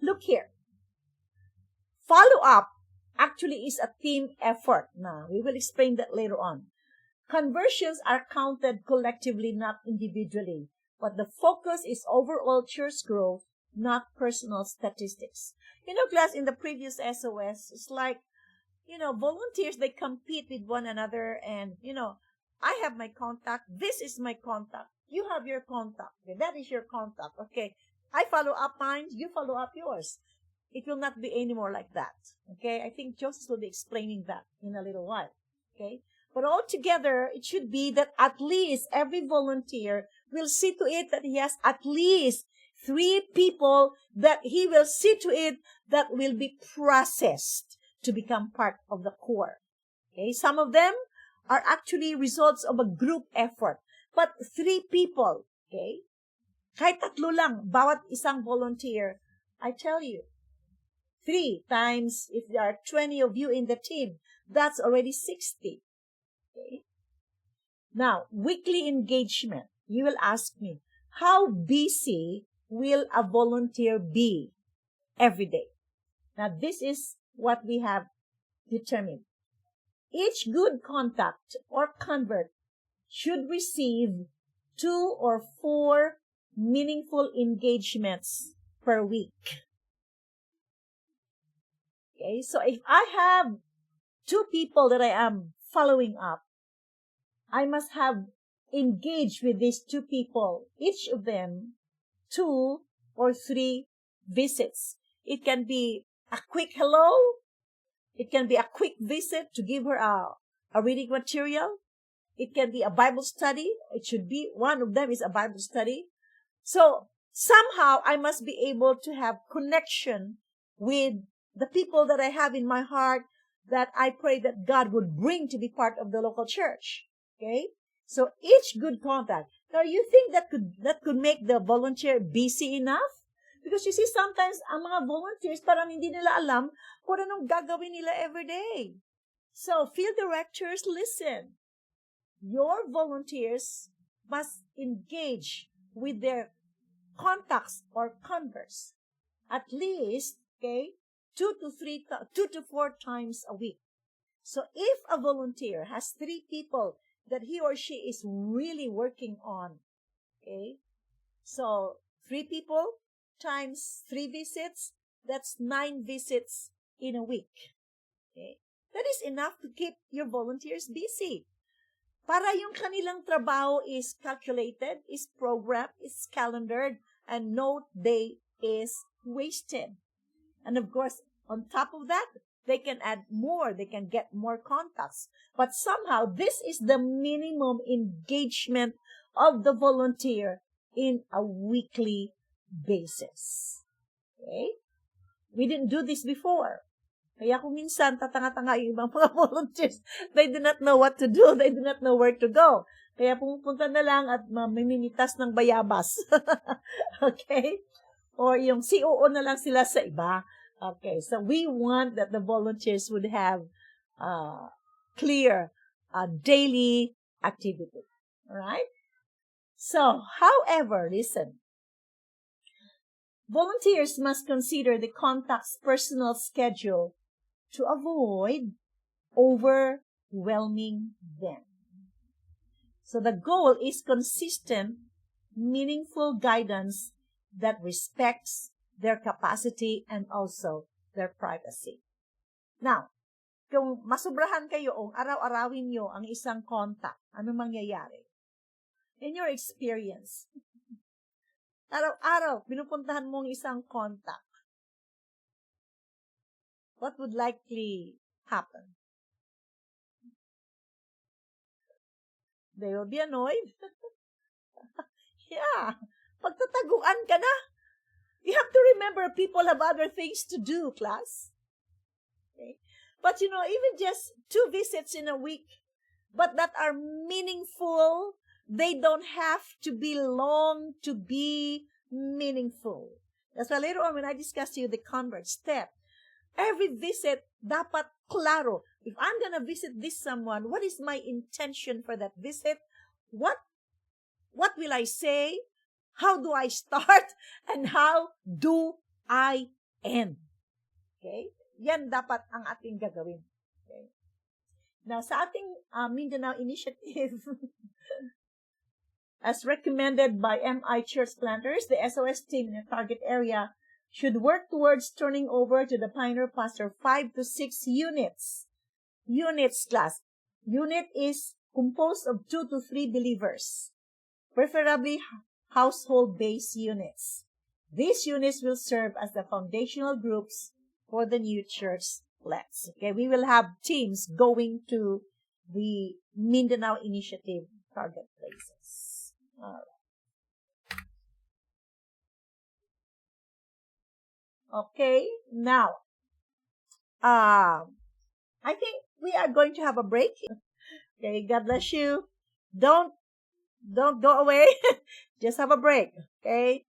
look here. Follow-up actually is a team effort. Now, we will explain that later on. Conversions are counted collectively, not individually. But the focus is overall church growth, not personal statistics. You know, class, in the previous SOS, it's like, volunteers, they compete with one another. And, I have my contact. This is my contact. You have your contact. Okay, that is your contact. Okay, I follow up mine. You follow up yours. It will not be anymore like that. Okay, I think Joseph will be explaining that in a little while. Okay, but altogether, it should be that at least every volunteer will see to it that he has at least 3 people that he will see to it that will be processed to become part of the core. Okay, some of them are actually results of a group effort. But 3 people, okay, kahit 3 lang, bawat isang volunteer, I tell you, 3 times, if there are 20 of you in the team, that's already 60. Okay. Now, weekly engagement. You will ask me, how busy will a volunteer be every day? Now, this is what we have determined. Each good contact or convert should receive 2 or 4 meaningful engagements per week. Okay, so if I have 2 people that I am following up, I must have engaged with these 2 people, each of them 2 or 3 visits. It can be a quick hello. It can be a quick visit to give her a reading material. It can be a Bible study. It should be, one of them is a Bible study. So somehow I must be able to have connection with the people that I have in my heart that I pray that God would bring to be part of the local church. Okay? So each good contact. Now, you think that could make the volunteer busy enough? Because you see, sometimes ang mga volunteers parang hindi nila alam kung anong gagawin nila every day. So, field directors, listen. Your volunteers must engage with their contacts or converse at least, okay, 2 to 4 times a week. So if a volunteer has 3 people that he or she is really working on, okay, so 3 people times 3 visits, that's 9 visits in a week. Okay, that is enough to keep your volunteers busy. Para yung kanilang trabaho is calculated, is programmed, is calendared, and no day is wasted. And of course, on top of that, they can add more, they can get more contacts. But somehow, this is the minimum engagement of the volunteer in a weekly basis. Okay? We didn't do this before. Kaya kung minsan, tatanga-tanga yung ibang mga volunteers, they do not know what to do, they do not know where to go. Kaya pumupunta na lang at mamimitas ng bayabas. Okay? Or yung COO na lang sila sa iba. Okay, so we want that the volunteers would have clear daily activity. All right? So, however, listen, Volunteers must consider the contact's personal schedule to avoid overwhelming them. So the goal is consistent, meaningful guidance that respects their capacity and also their privacy. Now, kung masubrahan kayo o araw-arawin nyo ang isang contact, ano mangyayari? In your experience, araw-araw, pinupuntahan mo ang isang contact. What would likely happen? They will be annoyed. Yeah. Pagtataguan ka na. You have to remember people have other things to do, class. Okay? But even just 2 visits in a week, but that are meaningful, they don't have to be long to be meaningful. That's why later on when I discuss to you the convert step, every visit dapat klaro. If I'm gonna visit this someone, what is my intention for that visit? What will I say? How do I start? And how do I end? Okay? Yan dapat ang ating gagawin. Okay? Now, sa ating Mindanao Initiative, as recommended by MI Church Planters, the SOS team in the target area should work towards turning over to the Pioneer Pastor 5 to 6 units. Units, class. Unit is composed of 2 to 3 believers, preferably household-based units. These units will serve as the foundational groups for the new church plants. Okay, we will have teams going to the Mindanao Initiative target places. All right. Okay, now, I think we are going to have a break. Okay, God bless you. Don't go away. Just have a break. Okay,